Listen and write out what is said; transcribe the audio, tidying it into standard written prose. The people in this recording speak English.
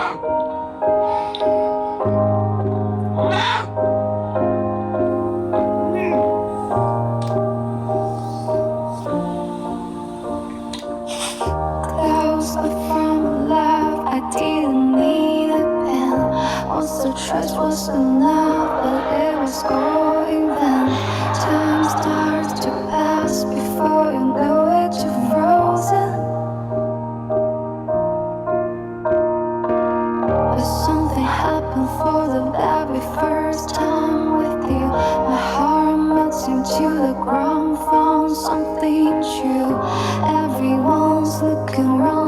Close up from love, I didn't need a pen. Once the trust was enough, but it was going then. Time starts to pass before you know it, you're frozen. But something happened for the very first time with you. My heart melts into the ground, found something true. Everyone's looking around.